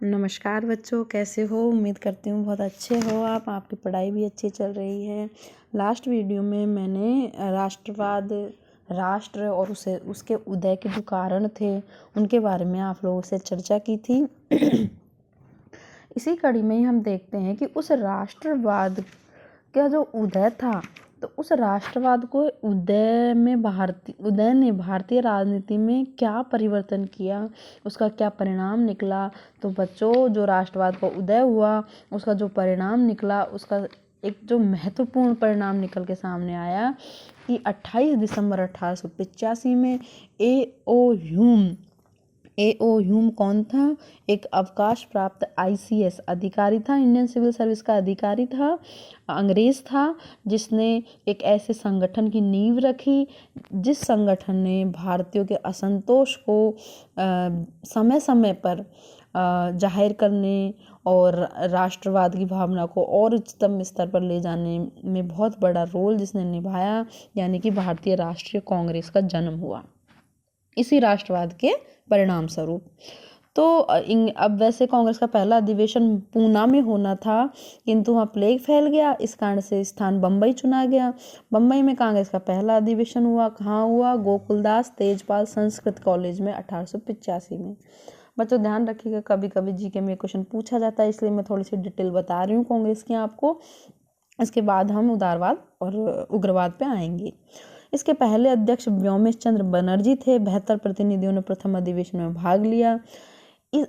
नमस्कार बच्चों, कैसे हो? उम्मीद करती हूँ बहुत अच्छे हो आप। आपकी पढ़ाई भी अच्छी चल रही है। लास्ट वीडियो में मैंने राष्ट्रवाद, राष्ट्र और उसके उदय के जो कारण थे उनके बारे में आप लोगों से चर्चा की थी। इसी कड़ी में ही हम देखते हैं कि उस राष्ट्रवाद का जो उदय था, तो उस राष्ट्रवाद को उदय ने भारतीय राजनीति में क्या परिवर्तन किया, उसका क्या परिणाम निकला। तो बच्चों, जो राष्ट्रवाद का उदय हुआ उसका जो परिणाम निकला, उसका एक जो महत्वपूर्ण परिणाम निकल के सामने आया कि 28 दिसंबर 1885 में ए.ओ. ह्यूम कौन था? एक अवकाश प्राप्त ICS अधिकारी था, इंडियन सिविल सर्विस का अधिकारी था, अंग्रेज था, जिसने एक ऐसे संगठन की नींव रखी जिस संगठन ने भारतीयों के असंतोष को समय समय पर जाहिर करने और राष्ट्रवाद की भावना को और उच्चतम स्तर पर ले जाने में बहुत बड़ा रोल जिसने निभाया, यानी कि भारतीय राष्ट्रीय कांग्रेस का जन्म हुआ इसी राष्ट्रवाद के परिणाम स्वरूप। तो अब वैसे कांग्रेस का पहला अधिवेशन पूना में होना था, किंतु वहाँ प्लेग फैल गया। इस कारण से स्थान बम्बई चुना गया। बम्बई में कांग्रेस का पहला अधिवेशन हुआ। कहाँ हुआ? गोकुलदास तेजपाल संस्कृत कॉलेज में 1885 में। बच्चों ध्यान रखिएगा, कभी कभी जीके में क्वेश्चन पूछा जाता है, इसलिए मैं थोड़ी सी डिटेल बता रही हूँ कांग्रेस की आपको। इसके बाद हम उदारवाद और उग्रवाद पे आएंगे। इसके पहले अध्यक्ष व्योमेश चंद्र बनर्जी थे। 72 प्रतिनिधियों ने प्रथम अधिवेशन में भाग लिया।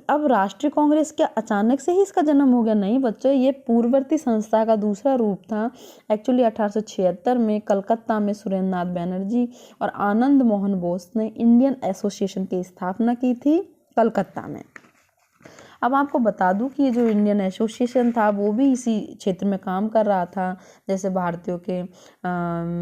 अब राष्ट्रीय कांग्रेस क्या अचानक से ही इसका जन्म हो गया? नहीं बच्चों, ये पूर्ववर्ती संस्था का दूसरा रूप था। एक्चुअली 1876 में कलकत्ता में सुरेंद्र नाथ बैनर्जी और आनंद मोहन बोस ने इंडियन एसोसिएशन की स्थापना की थी कलकत्ता में। अब आपको बता दूं कि ये जो इंडियन एसोसिएशन था वो भी इसी क्षेत्र में काम कर रहा था। जैसे भारतीयों के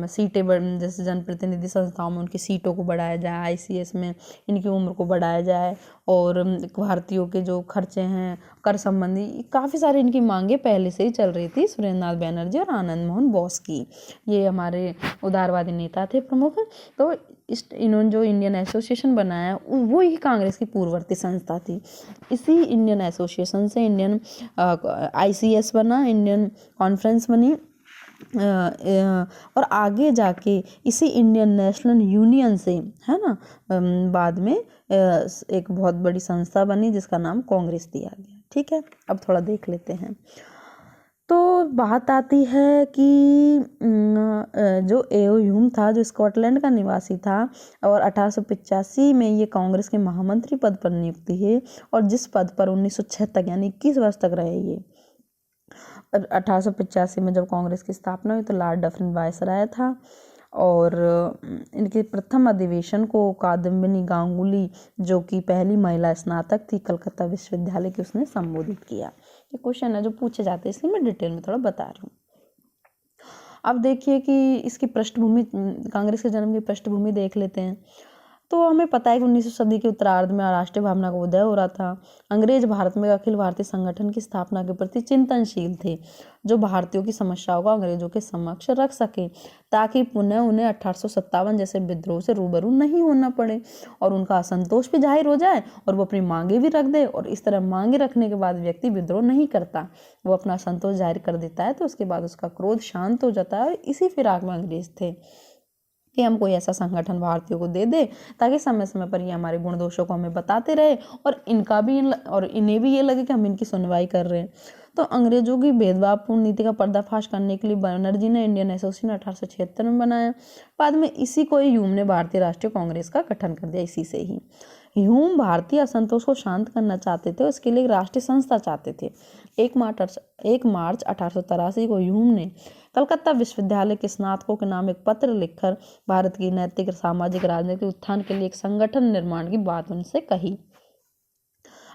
सीटें जैसे जनप्रतिनिधि संस्थाओं में उनकी सीटों को बढ़ाया जाए, ICS में इनकी उम्र को बढ़ाया जाए, और भारतीयों के जो खर्चे हैं कर संबंधी काफ़ी सारी इनकी मांगे पहले से ही चल रही थी सुरेंद्र नाथ बैनर्जी और आनंद मोहन बोस की। ये हमारे उदारवादी नेता थे प्रमुख। तो इन्होंने जो इंडियन एसोसिएशन बनाया वो ही कांग्रेस की पूर्ववर्ती संस्था थी। इसी इंडियन एसोसिएशन से इंडियन ICS बना, इंडियन कॉन्फ्रेंस बनी, और आगे जाके इसी इंडियन नेशनल यूनियन से, है ना, बाद में एक बहुत बड़ी संस्था बनी जिसका नाम कांग्रेस दिया गया। ठीक है, अब थोड़ा देख लेते हैं। तो बात आती है कि जो ए.ओ. ह्यूम था, जो स्कॉटलैंड का निवासी था, और 1885 में ये कांग्रेस के महामंत्री पद पर नियुक्त हुए, और जिस पद पर 1906 तक यानी 21 वर्ष तक रहे ये। 1885 में जब कांग्रेस की स्थापना हुई तो लॉर्ड डफरिन वायसराय था, और इनके प्रथम अधिवेशन को कादम्बिनी गांगुली, जो कि पहली महिला स्नातक थी कलकत्ता विश्वविद्यालय की, उसने संबोधित किया। ये क्वेश्चन है जो पूछे जाते हैं, इसलिए मैं डिटेल में थोड़ा बता रही हूँ। अब देखिए कि इसकी पृष्ठभूमि, कांग्रेस के जन्म की पृष्ठभूमि देख लेते हैं। तो हमें पता है कि 19वीं सदी के उत्तरार्ध में राष्ट्रीय भावना का उदय हो रहा था। अंग्रेज भारत में अखिल भारतीय संगठन की स्थापना के प्रति चिंतनशील थे, जो भारतीयों की समस्याओं को अंग्रेजों के समक्ष रख सके, ताकि पुनः उन्हें 1857 जैसे विद्रोह से रूबरू नहीं होना पड़े और उनका असंतोष भी जाहिर हो जाए और वो अपनी मांगे भी रख दे। और इस तरह मांगे रखने के बाद व्यक्ति विद्रोह नहीं करता, वो अपना असंतोष जाहिर कर देता है, तो उसके बाद उसका क्रोध शांत हो जाता है। इसी फिराक में अंग्रेज थे कि हम कोई ऐसा संगठन भारतीयों को दे दे ताकि समय समय पर ये हमारे गुण दोषों को हमें बताते रहे और इन्हें भी ये लगे कि हम इनकी सुनवाई कर रहे हैं। तो अंग्रेजों की भेदभावपूर्ण नीति का पर्दाफाश करने के लिए बनर्जी ने इंडियन एसोसिएशन 1876 में बनाया। बाद में इसी को ह्यूम ने भारतीय राष्ट्रीय कांग्रेस का गठन कर दिया। इसी से ही ह्यूम भारतीय असंतोष को शांत करना चाहते थे, उसके लिए एक राष्ट्रीय संस्था चाहते थे। 1 मार्च 1883 को ह्यूम ने कलकत्ता विश्वविद्यालय के स्नातकों के नाम एक पत्र लिखकर भारत की नैतिक, सामाजिक, राजनीतिक उत्थान के लिए एक संगठन निर्माण की बात उनसे कही।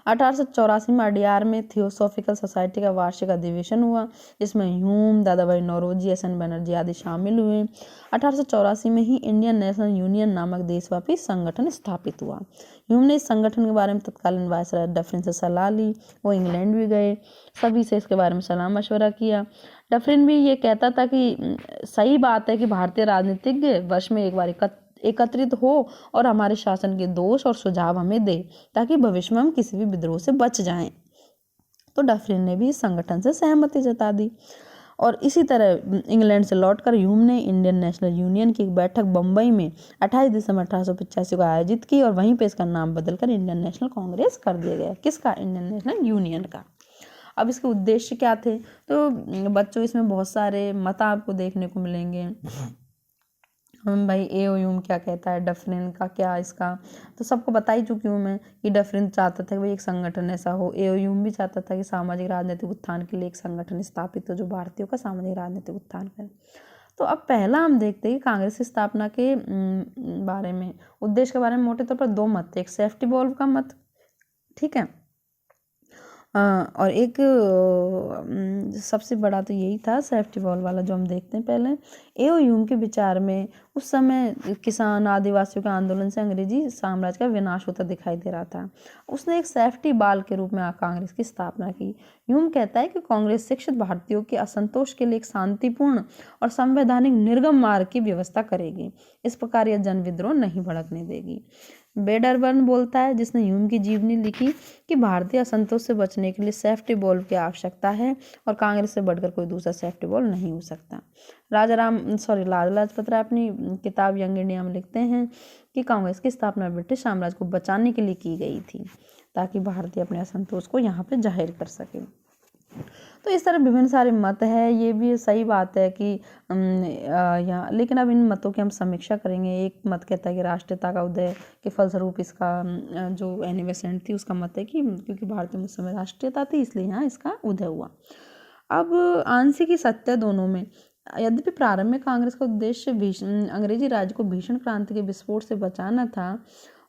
1884 में अडियार में थियोसॉफिकल सोसाइटी का वार्षिक अधिवेशन हुआ, जिसमें ह्यूम, दादाभाई नौरोजी, SN बनर्जी आदि शामिल हुए। 1884 में ही इंडियन नेशनल यूनियन नामक देशव्यापी संगठन स्थापित हुआ। ह्यूम ने इस संगठन के बारे में तत्कालीन वायसराय डफरिन से सलाह ली। वो इंग्लैंड भी गए, सभी से इसके बारे में सलाह मशवरा किया। डफरिन भी ये कहता था कि सही बात है कि भारतीय राजनीतिज्ञ वर्ष में एक बार एकत्रित हो और हमारे शासन के दोष और सुझाव हमें दे, ताकि भविष्य में हम किसी भी विद्रोह से बच जाएं। तो डफरिन ने भी इस संगठन से सहमति जता दी। और इसी तरह इंग्लैंड से लौटकर ह्यूम ने इंडियन नेशनल यूनियन की एक बैठक बम्बई में 28 दिसंबर 1885 को आयोजित की और वहीं पे इसका नाम बदलकर इंडियन नेशनल कांग्रेस कर दिया गया। किसका? इंडियन नेशनल यूनियन का। अब इसके उद्देश्य क्या थे? तो बच्चों इसमें बहुत सारे मत आपको देखने को मिलेंगे। हम भाई एओ ह्यूम क्या कहता है, डफरिन का क्या इसका, तो सबको बता ही चुकी हूँ मैं कि डफरिन चाहता था कि भाई एक संगठन ऐसा हो। एओ ह्यूम भी चाहता था कि सामाजिक राजनीतिक उत्थान के लिए एक संगठन स्थापित हो जो भारतीयों का सामाजिक राजनीतिक उत्थान करे। तो अब पहला हम देखते हैं कि कांग्रेस की स्थापना के बारे में, उद्देश्य के बारे में मोटे तौर पर दो मत थे। एक सेफ्टी वॉल्व का मत, ठीक है, और एक सबसे बड़ा तो यही था सेफ्टी वॉल्व वाला जो हम देखते हैं पहले। एओ ह्यूम के विचार में उस समय किसान आदिवासियों के आंदोलन से अंग्रेजी साम्राज्य का विनाश होता दिखाई दे रहा था। उसने एक सेफ्टी बाल के रूप में कांग्रेस की स्थापना की। ह्यूम कहता है कि कांग्रेस शिक्षित भारतीयों के असंतोष के लिए एक शांतिपूर्ण और संवैधानिक निर्गम मार्ग की व्यवस्था करेगी। इस प्रकार यह जन विद्रोह नहीं भड़कने देगी। बेडरबर्न बोलता है, जिसने ह्यूम की जीवनी लिखी, कि भारतीय असंतोष से बचने के लिए सेफ्टी वॉल्व की आवश्यकता है और कांग्रेस से बढ़कर कोई दूसरा सेफ्टी वॉल्व नहीं हो सकता। लाला लाजपत राय अपनी किताब यंग इंडिया में लिखते हैं कि कांग्रेस की स्थापना ब्रिटिश साम्राज्य को बचाने के लिए की गई थी ताकि भारतीय अपने असंतोष को यहाँ पे जाहिर कर सके। तो इस तरह विभिन्न सारे मत है। ये भी सही बात है कि यहाँ, लेकिन अब इन मतों की हम समीक्षा करेंगे। एक मत कहता है कि राष्ट्रीयता का उदय के फलस्वरूप इसका जो एनी बेसेंट थी उसका मत है कि क्योंकि भारतीय में उस समय राष्ट्रीयता थी इसलिए यहाँ इसका उदय हुआ। अब आंशिक ही सत्य दोनों में। यद्यपि प्रारंभ में कांग्रेस का उद्देश्य अंग्रेजी राज्य को भीषण क्रांति के विस्फोट से बचाना था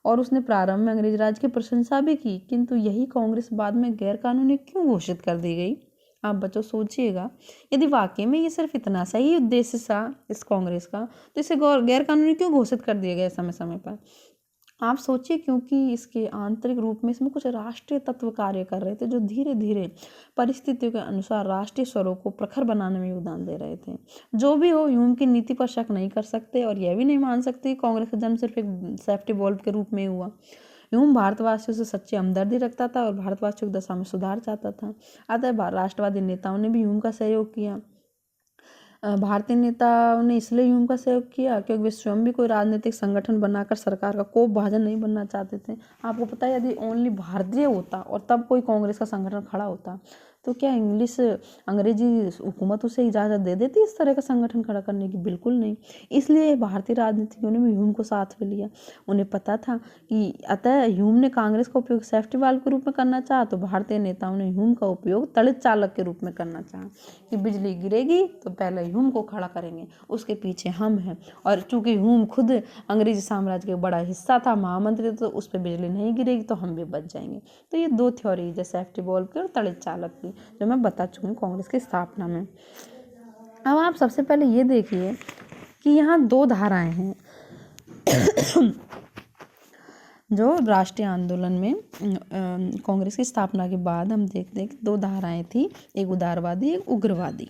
और उसने प्रारंभ में अंग्रेज राज की प्रशंसा भी की, किंतु यही कांग्रेस बाद में गैर कानूनी क्यों घोषित कर दी गई? आप बच्चों सोचिएगा, यदि वाकई में ये सिर्फ इतना सही उद्देश्य था इस कांग्रेस का, तो इसे गैर कानूनी क्यों घोषित कर दिया गया समय समय पर? आप सोचिए, क्योंकि इसके आंतरिक रूप में इसमें कुछ राष्ट्रीय तत्व कार्य कर रहे थे जो धीरे धीरे परिस्थितियों के अनुसार राष्ट्रीय स्वरों को प्रखर बनाने में योगदान दे रहे थे। जो भी हो, ह्यूम की नीति पर शक नहीं कर सकते और यह भी नहीं मान सकते कि कांग्रेस का जन्म सिर्फ एक सेफ्टी वॉल्व के रूप में हुआ। ह्यूम भारतवासियों से सच्ची हमदर्दी रखता था और भारतवासियों की दशा में सुधार चाहता था। अतः राष्ट्रवादी नेताओं ने भी ह्यूम का सहयोग किया। भारतीय नेताओं ने इसलिए ह्यूम का सहयोग किया क्योंकि वे स्वयं भी कोई राजनीतिक संगठन बनाकर सरकार का कोप भाजन नहीं बनना चाहते थे। आपको पता है, यदि ओनली भारतीय होता और तब कोई कांग्रेस का संगठन खड़ा होता तो क्या अंग्रेजी हुकूमत उसे इजाज़त दे देती इस तरह का संगठन खड़ा करने की? बिल्कुल नहीं। इसलिए भारतीय राजनीतिज्ञों ने भी ह्यूम को साथ में लिया। उन्हें पता था कि अतः ह्यूम ने कांग्रेस का उपयोग सेफ्टी वाल्व के रूप में करना चाहा, तो भारतीय नेताओं ने ह्यूम का उपयोग तड़ित चालक के रूप में करना चाहा कि बिजली गिरेगी तो पहले ह्यूम को खड़ा करेंगे, उसके पीछे हम हैं। और चूंकि ह्यूम खुद अंग्रेजी साम्राज्य का बड़ा हिस्सा था, महामंत्री, तो उस पर बिजली नहीं गिरेगी तो हम भी बच जाएंगे। तो ये दो थ्योरी है, सेफ्टी वॉल्व की और तड़ित चालक की, जो मैं बता चुकी हूँ कांग्रेस की स्थापना में। अब आप सबसे पहले ये देखिए कि यहाँ दो धाराएं हैं जो राष्ट्रीय आंदोलन में कांग्रेस की स्थापना के बाद हम देखते हैं कि दो धाराएं थी, एक उदारवादी एक उग्रवादी।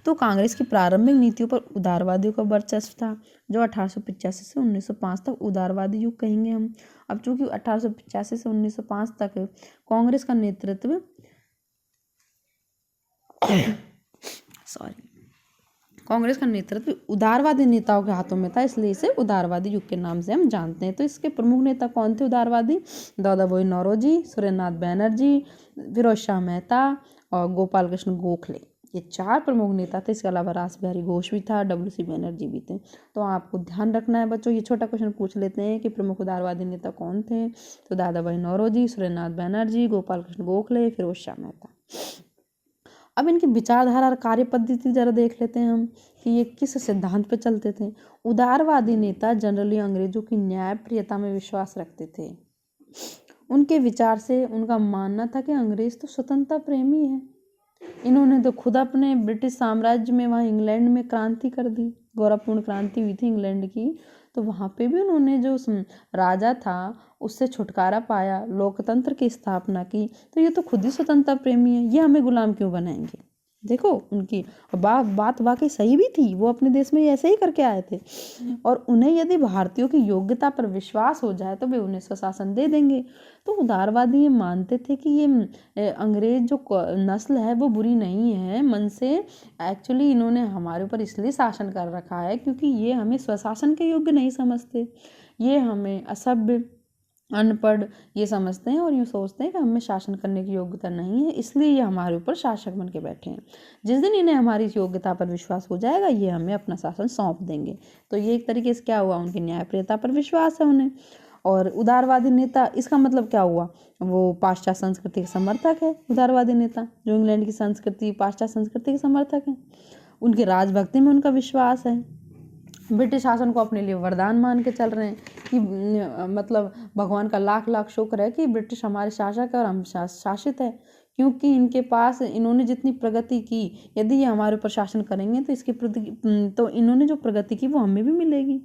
तो कांग्रेस की प्रारंभिक नीतियों पर उदारवादियों का वर्चस्व था, जो 1885 से 1905 तक उदारवादी युग कहेंगे हम। अब चूंकि 1885 से 1905 तक कांग्रेस का नेतृत्व कांग्रेस का नेतृत्व उदारवादी नेताओं के हाथों में था, इसलिए इसे उदारवादी युग के नाम से हम जानते हैं। तो इसके प्रमुख नेता कौन थे उदारवादी? दादाभाई नौरोजी, सुरेंद्रनाथ बैनर्जी, फिरोज शाह मेहता और गोपाल कृष्ण गोखले, ये चार प्रमुख नेता थे। इसके अलावा रास बिहारी घोष भी था, WC बैनर्जी भी थे। तो आपको ध्यान रखना है बच्चों, ये छोटा क्वेश्चन पूछ लेते हैं कि प्रमुख उदारवादी नेता कौन थे? तो दादाभाई नौरोजी, सुरेंद्रनाथ बैनर्जी, गोपाल कृष्ण गोखले, फिरोज शाह मेहता। अब इनकी विचारधारा और कार्य पद्धति जरा देख लेते हैं हम कि ये किस सिद्धांत पे चलते थे। उदारवादी नेता जनरली अंग्रेजों की न्यायप्रियता में विश्वास रखते थे। उनके विचार से उनका मानना था कि अंग्रेज तो स्वतंत्रता प्रेमी है, इन्होंने तो खुद अपने ब्रिटिश साम्राज्य में वहाँ इंग्लैंड में क्रांति कर दी, गौरवपूर्ण क्रांति हुई थी इंग्लैंड की, तो वहाँ पे भी उन्होंने जो राजा था उससे छुटकारा पाया, लोकतंत्र की स्थापना की, तो ये तो खुद ही स्वतंत्रता प्रेमी है, ये हमें गुलाम क्यों बनाएंगे? देखो उनकी बात वाकई सही भी थी, वो अपने देश में ऐसे ही करके आए थे। और उन्हें यदि भारतीयों की योग्यता पर विश्वास हो जाए तो वे उन्हें स्वशासन दे देंगे। तो उदारवादी ये मानते थे कि ये अंग्रेज जो नस्ल है वो बुरी नहीं है मन से। एक्चुअली इन्होंने हमारे ऊपर इसलिए शासन कर रखा है क्योंकि ये हमें स्वशासन के योग्य नहीं समझते, ये हमें असभ्य, अनपढ़ ये समझते हैं और यूँ सोचते हैं कि हमें शासन करने की योग्यता नहीं है, इसलिए ये हमारे ऊपर शासक बन के बैठे हैं। जिस दिन इन्हें हमारी इस योग्यता पर विश्वास हो जाएगा ये हमें अपना शासन सौंप देंगे। तो ये एक तरीके से क्या हुआ, उनकी न्यायप्रियता पर विश्वास है उन्हें। और उदारवादी नेता, इसका मतलब क्या हुआ, वो पाश्चात्य संस्कृति के समर्थक है। उदारवादी नेता जो इंग्लैंड की संस्कृति, पाश्चात्य संस्कृति के समर्थक हैं, उनकी राजभक्ति में उनका विश्वास है। ब्रिटिश शासन को अपने लिए वरदान मान के चल रहे हैं कि मतलब भगवान का लाख लाख शुक्र है कि ब्रिटिश हमारे शासक है और हम शासित है, क्योंकि इनके पास इन्होंने जितनी प्रगति की, यदि ये हमारे ऊपर शासन करेंगे तो इसकी तो इन्होंने जो प्रगति की वो हमें भी मिलेगी।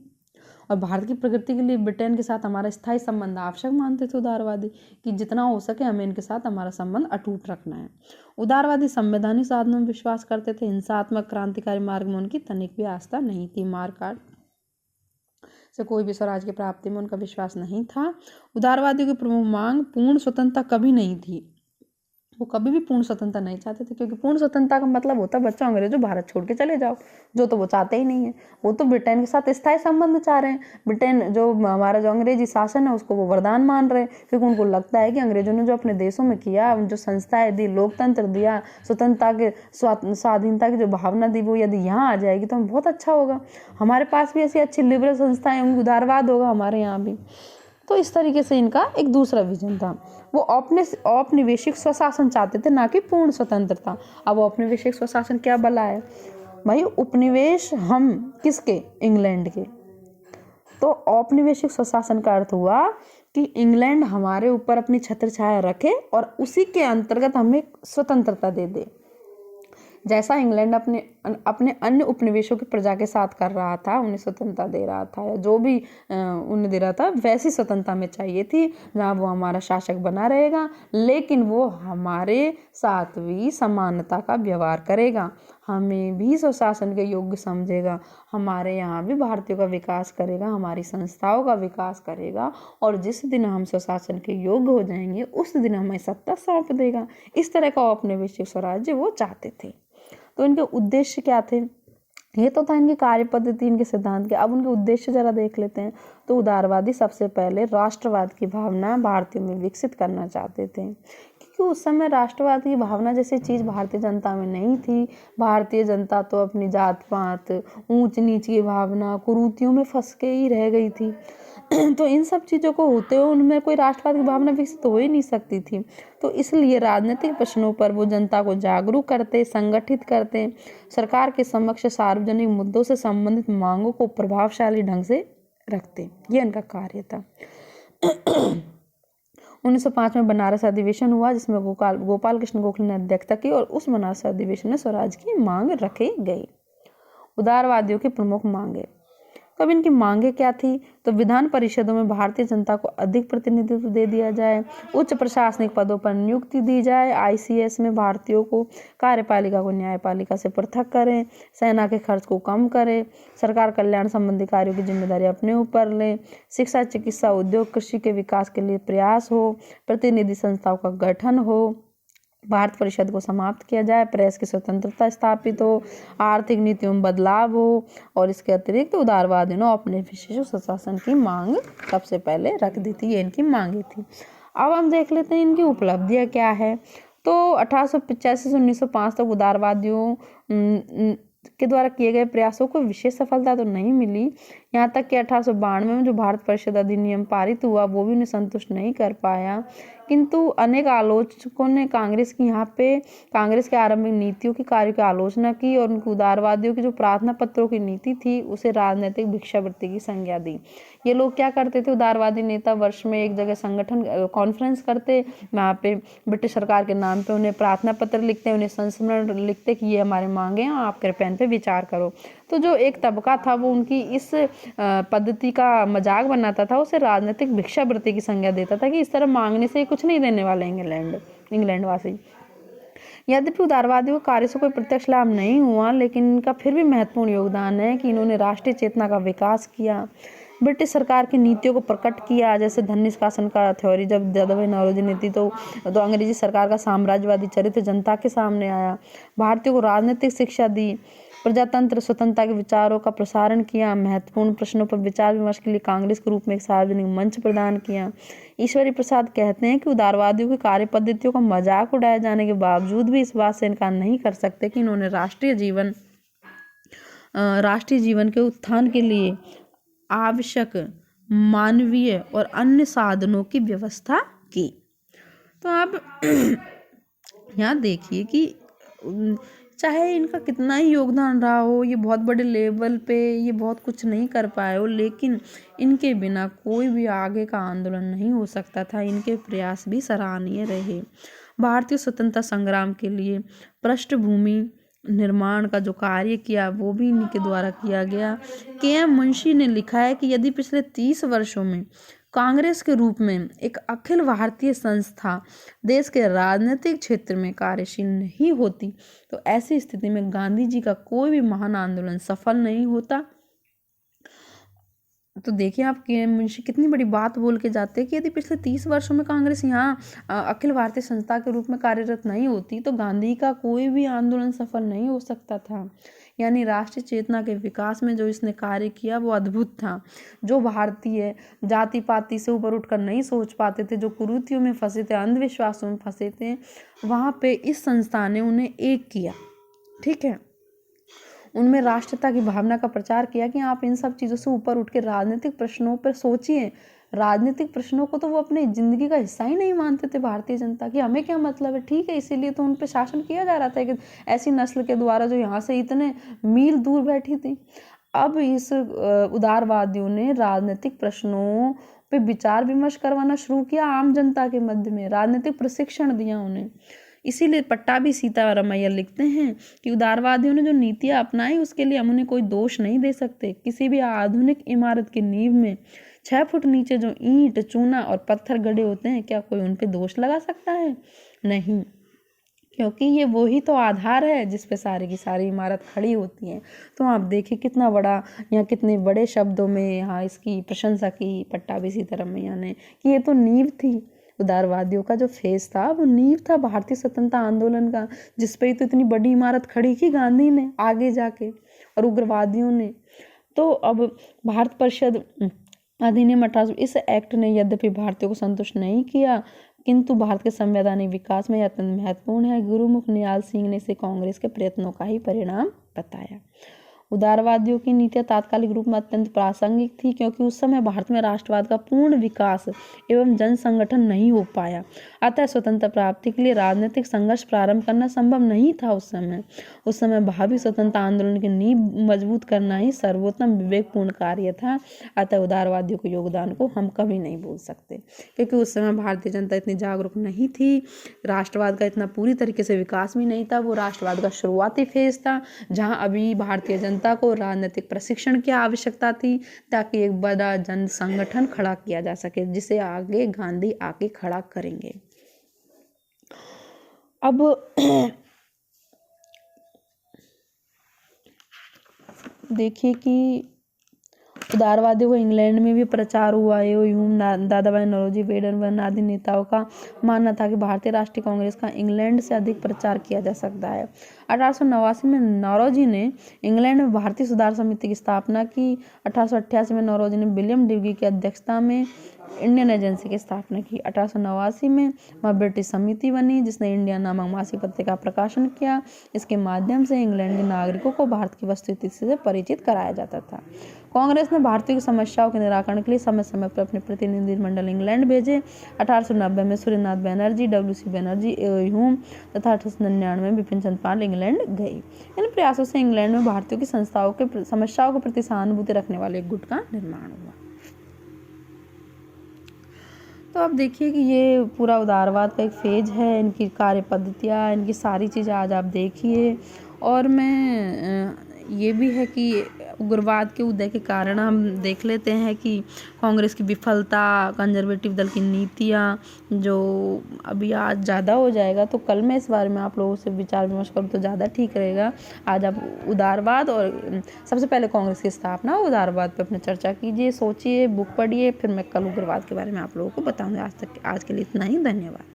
और भारत की प्रगति के लिए ब्रिटेन के साथ हमारा स्थायी संबंध आवश्यक मानते थे उदारवादी, कि जितना हो सके हमें इनके साथ हमारा संबंध अटूट रखना है। उदारवादी संवैधानिक साधनों में विश्वास करते थे, हिंसात्मक क्रांतिकारी मार्ग में उनकी तनिक भी आस्था नहीं थी, मारकाट से कोई भी स्वराज की प्राप्ति में उनका विश्वास नहीं था। उदारवादियों की प्रमुख मांग पूर्ण स्वतंत्रता कभी नहीं थी, वो कभी भी पूर्ण स्वतंत्रता नहीं चाहते थे, क्योंकि पूर्ण स्वतंत्रता का मतलब होता है बच्चों अंग्रेजों भारत छोड़ के चले जाओ, जो तो वो चाहते ही नहीं है। वो तो ब्रिटेन के साथ स्थायी संबंध चाह रहे हैं। ब्रिटेन जो हमारा जो अंग्रेजी शासन है उसको वो वरदान मान रहे हैं, क्योंकि उनको लगता है कि अंग्रेजों ने जो अपने देशों में किया, जो संस्थाएं दी, लोकतंत्र दिया, स्वतंत्रता के स्वाधीनता की जो भावना दी, वो यदि यहाँ आ जाएगी तो हम बहुत अच्छा होगा, हमारे पास भी ऐसी अच्छी लिबरल संस्थाएं होंगी, उदारवाद होगा हमारे यहाँ भी। तो इस तरीके से इनका एक दूसरा विजन था, वो औपनिवेशिक स्वशासन चाहते थे, ना कि पूर्ण स्वतंत्रता। अब औपनिवेशिक स्वशासन क्या भला है भाई, उपनिवेश हम किसके, इंग्लैंड के। तो औपनिवेशिक स्वशासन का अर्थ हुआ कि इंग्लैंड हमारे ऊपर अपनी छत्र छाया रखे और उसी के अंतर्गत हमें स्वतंत्रता दे दे, जैसा इंग्लैंड अपने अन्य उपनिवेशों की प्रजा के साथ कर रहा था, उन्हें स्वतंत्रता दे रहा था, या जो भी उन्हें दे रहा था वैसी स्वतंत्रता में चाहिए थी, जहाँ वो हमारा शासक बना रहेगा लेकिन वो हमारे साथ भी समानता का व्यवहार करेगा, हमें भी स्वशासन के योग्य समझेगा, हमारे यहाँ भी भारतीयों का विकास करेगा, हमारी संस्थाओं का विकास करेगा, और जिस दिन हम स्वशासन के योग्य हो जाएंगे उस दिन हमें सत्ता सौंप देगा। इस तरह का औपनिवेशिक स्वराज्य वो चाहते थे। तो इनके उद्देश्य क्या थे, ये तो था इनकी कार्य पद्धति, इनके सिद्धांत के। अब उनके उद्देश्य जरा देख लेते हैं। तो उदारवादी सबसे पहले राष्ट्रवाद की भावना भारतीयों में विकसित करना चाहते थे, क्योंकि उस समय राष्ट्रवाद की भावना जैसी चीज़ भारतीय जनता में नहीं थी। भारतीय जनता तो अपनी जात पात, ऊंच नीच की भावना, कुरीतियों में फंस के ही रह गई थी। तो इन सब चीज़ों को होते हुए उनमें कोई राष्ट्रवाद की भावना विकसित हो ही नहीं सकती थी। तो इसलिए राजनीतिक प्रश्नों पर वो जनता को जागरूक करते, संगठित करते, सरकार के समक्ष सार्वजनिक मुद्दों से संबंधित मांगों को प्रभावशाली ढंग से रखते, ये इनका कार्य था। 1905 में बनारस अधिवेशन हुआ, जिसमें गोपाल कृष्ण गोखले ने अध्यक्षता की, और उस बनारस अधिवेशन में स्वराज की मांग रखी गई। उदारवादियों की प्रमुख मांगे। तब इनकी मांगे क्या थी, तो विधान परिषदों में भारतीय जनता को अधिक प्रतिनिधित्व दे दिया जाए, उच्च प्रशासनिक पदों पर नियुक्ति दी जाए, आईसीएस में भारतीयों को, कार्यपालिका को न्यायपालिका से पृथक करें, सेना के खर्च को कम करें, सरकार कल्याण संबंधी कार्यों की जिम्मेदारी अपने ऊपर लें, शिक्षा, चिकित्सा, उद्योग, कृषि के विकास के लिए प्रयास हो, प्रतिनिधि संस्थाओं का गठन हो, भारत परिषद को समाप्त किया जाए, प्रेस की स्वतंत्रता स्थापित हो, आर्थिक नीतियों में बदलाव हो, और इसके अतिरिक्त उदारवादियों ने अपने विशेष स्वशासन की मांग सबसे पहले रख दी थी। ये इनकी मांगे थी। अब हम देख लेते हैं इनकी उपलब्धियां क्या है। तो 1885 से 1905 तक उदारवादियों के द्वारा किए गए प्रयासों को विशेष सफलता तो नहीं मिली। यहाँ तक कि 1892 में जो भारत परिषद अधिनियम पारित हुआ वो भी उन्हें संतुष्ट नहीं कर पाया, किंतु अनेक आलोचकों ने कांग्रेस के आरंभिक नीतियों की कार्य की आलोचना की, और उनके उदारवादियों की जो प्रार्थना पत्रों की नीति थी उसे राजनीतिक भिक्षावृत्ति की संज्ञा दी। ये लोग क्या करते थे, उदारवादी नेता वर्ष में एक जगह संगठन कॉन्फ्रेंस करते, वहाँ पे ब्रिटिश सरकार के नाम पे उन्हें प्रार्थना पत्र लिखते, उन्हें संस्मरण लिखते कि ये हमारे मांगे हैं, आप कृपया इन पे विचार करो। तो जो एक तबका था वो उनकी इस पद्धति का मजाक बनाता था, उसे राजनीतिक भिक्षावृत्ति की संज्ञा देता था कि इस तरह मांगने से कुछ नहीं देने वाले इंग्लैंड वासी। यद्यपि उदारवादियों के कार्य से कोई प्रत्यक्ष लाभ नहीं हुआ, लेकिन इनका फिर भी महत्वपूर्ण योगदान है कि इन्होंने राष्ट्रीय चेतना का विकास किया, ब्रिटिश सरकार की नीतियों को प्रकट किया। जैसे धन निष्कासन का थ्योरी जब दादाभाई नौरोजी ने थी तो अंग्रेजी सरकार का साम्राज्यवादी चरित्र जनता के सामने आया। भारतीयों को राजनीतिक शिक्षा दी, प्रजातंत्र स्वतंत्रता के विचारों का प्रसारण किया, महत्वपूर्ण प्रश्नों पर विचार विमर्श के लिए कांग्रेस के रूप में एक सार्वजनिक मंच प्रदान किया। ईश्वरी प्रसाद कहते हैं कि उदारवादियों की कार्य पद्धतियों का मजाक उड़ाए जाने के बावजूद भी इस बात से इनकार नहीं कर सकते कि इन्होंने राष्ट्रीय जीवन के उत्थान के लिए आवश्यक मानवीय और अन्य साधनों की व्यवस्था की। तो आप यहाँ देखिए कि चाहे इनका कितना ही योगदान रहा हो, ये बहुत बड़े लेवल पे ये बहुत कुछ नहीं कर पाए हो, लेकिन इनके बिना कोई भी आगे का आंदोलन नहीं हो सकता था। इनके प्रयास भी सराहनीय रहे। भारतीय स्वतंत्रता संग्राम के लिए पृष्ठभूमि निर्माण का जो कार्य किया वो भी इन्हीं के द्वारा किया गया। के.एम. मुंशी ने लिखा है कि यदि पिछले 30 वर्षों में कांग्रेस के रूप में एक अखिल भारतीय संस्था देश के राजनीतिक क्षेत्र में कार्यशील नहीं होती तो ऐसी स्थिति में गांधी जी का कोई भी महान आंदोलन सफल नहीं होता। तो देखिए आप के.एम. मुंशी कितनी बड़ी बात बोल के जाते हैं कि यदि पिछले 30 वर्षों में कांग्रेस यहाँ अखिल भारतीय संस्था के रूप में कार्यरत नहीं होती तो गांधी का कोई भी आंदोलन सफल नहीं हो सकता था। यानी राष्ट्रीय चेतना के विकास में जो इसने कार्य किया वो अद्भुत था। जो भारतीय जाति पाति से ऊपर उठकर नहीं सोच पाते थे, जो कुरीतियों में फंसे थे, अंधविश्वासों में फंसे थे, वहाँ पे इस संस्था ने उन्हें एक किया। ठीक है, उनमें राष्ट्रता की भावना का प्रचार किया कि आप इन सब चीज़ों से ऊपर उठ के राजनीतिक प्रश्नों पर सोचिए। राजनीतिक प्रश्नों को तो वो अपनी ज़िंदगी का हिस्सा ही नहीं मानते थे भारतीय जनता की। हमें क्या मतलब है, ठीक है, इसीलिए तो उन पर शासन किया जा रहा था कि ऐसी नस्ल के द्वारा जो यहाँ से इतने मील दूर बैठी थी। अब इस उदारवादियों ने राजनीतिक प्रश्नों पे विचार विमर्श करवाना शुरू किया। आम जनता के मध्य में राजनीतिक प्रशिक्षण दिया उन्हें। इसीलिए पट्टाभी सीतारामैया लिखते हैं कि उदारवादियों ने जो नीतियाँ अपनाई उसके लिए हम उन्हें कोई दोष नहीं दे सकते। किसी भी आधुनिक इमारत की नींव में 6 फुट नीचे जो ईंट, चूना और पत्थर गड़े होते हैं, क्या कोई उन पे दोष लगा सकता है? नहीं, क्योंकि ये वही तो आधार है जिस पे सारी की सारी इमारत खड़ी होती है। तो आप देखिए कितना बड़ा, यहाँ कितने बड़े शब्दों में यहाँ इसकी प्रशंसा की पट्टाभी सीतारामैया ने कि ये तो नींव थी। उदारवादियों का जो फेस था वो नींव था भारतीय स्वतंत्रता आंदोलन का, जिस पे तो इतनी बड़ी इमारत खड़ी की गांधी ने आगे जाके और उग्रवादियों ने। तो अब भारत परिषद अधिनियम 1800 इस एक्ट ने यद्यपि भारतीयों को संतुष्ट नहीं किया, किंतु भारत के संवैधानिक विकास में यह अत्यंत महत्वपूर्ण है। गुरुमुख निहाल सिंह ने इसे कांग्रेस के प्रयत्नों का ही परिणाम बताया। उदारवादियों की नीतियाँ तात्कालिक रूप में अत्यंत प्रासंगिक थी, क्योंकि उस समय भारत में राष्ट्रवाद का पूर्ण विकास एवं जन संगठन नहीं हो पाया। अतः स्वतंत्रता प्राप्ति के लिए राजनीतिक संघर्ष प्रारंभ करना संभव नहीं था। उस समय भावी स्वतंत्रता आंदोलन की नींव मजबूत करना ही सर्वोत्तम विवेकपूर्ण कार्य था। अतः उदारवादियों के योगदान को हम कभी नहीं भूल सकते, क्योंकि उस समय भारतीय जनता इतनी जागरूक नहीं थी, राष्ट्रवाद का इतना पूरी तरीके से विकास भी नहीं था। वो राष्ट्रवाद का शुरुआती फेज था, जहाँ अभी भारतीय जनता को राजनीतिक प्रशिक्षण की आवश्यकता थी ताकि एक बड़ा जन संगठन खड़ा किया जा सके, जिसे आगे गांधी आके खड़ा करेंगे। अब देखिए कि उदारवादियों को इंग्लैंड में भी प्रचार हुआ है। दादाभाई नौरोजी, वेडरबर्न आदि नेताओं का मानना था कि भारतीय राष्ट्रीय कांग्रेस का इंग्लैंड से अधिक प्रचार किया जा सकता है। 1889 में नौरोजी ने इंग्लैंड में भारतीय सुधार समिति की स्थापना की। 1888 में नौरोजी ने विलियम डिगी की अध्यक्षता में इंडियन एजेंसी की स्थापना की। 1889 में वह ब्रिटिश समिति बनी जिसने इंडिया नामक मासिक पत्रिका प्रकाशन किया। इसके माध्यम से इंग्लैंड के नागरिकों को भारत की वस्तुस्थिति से परिचित कराया जाता था। कांग्रेस ने भारतीय की समस्याओं के निराकरण के लिए समय समय पर अपने प्रतिनिधिमंडल इंग्लैंड भेजे। 1890 में सूर्यनाथ बैनर्जी, W.C. बैनर्जी, ह्यूम तथा 1899 में बिपिन चंद्र पाल इंग्लैंड गए। इन प्रयासों से इंग्लैंड में भारतीयों की समस्याओं के प्रति सहानुभूति रखने वाले एक गुट का निर्माण हुआ। तो अब देखिए कि ये पूरा उदारवाद का एक फेज है, इनकी कार्य पद्धतियाँ, इनकी सारी चीज़ें आज आप देखिए। और मैं ये भी है कि उग्रवाद के उदय के कारण हम देख लेते हैं कि कांग्रेस की विफलता, कंजर्वेटिव दल की नीतियाँ, जो अभी आज ज़्यादा हो जाएगा तो कल मैं इस बारे में आप लोगों से विचार विमर्श करूँ तो ज़्यादा ठीक रहेगा। आज आप उदारवाद और सबसे पहले कांग्रेस की स्थापना, उदारवाद पे अपनी चर्चा कीजिए, सोचिए, बुक पढ़िए, फिर मैं कल उग्रवाद के बारे में आप लोगों को बताऊँगी। आज के लिए इतना ही, धन्यवाद।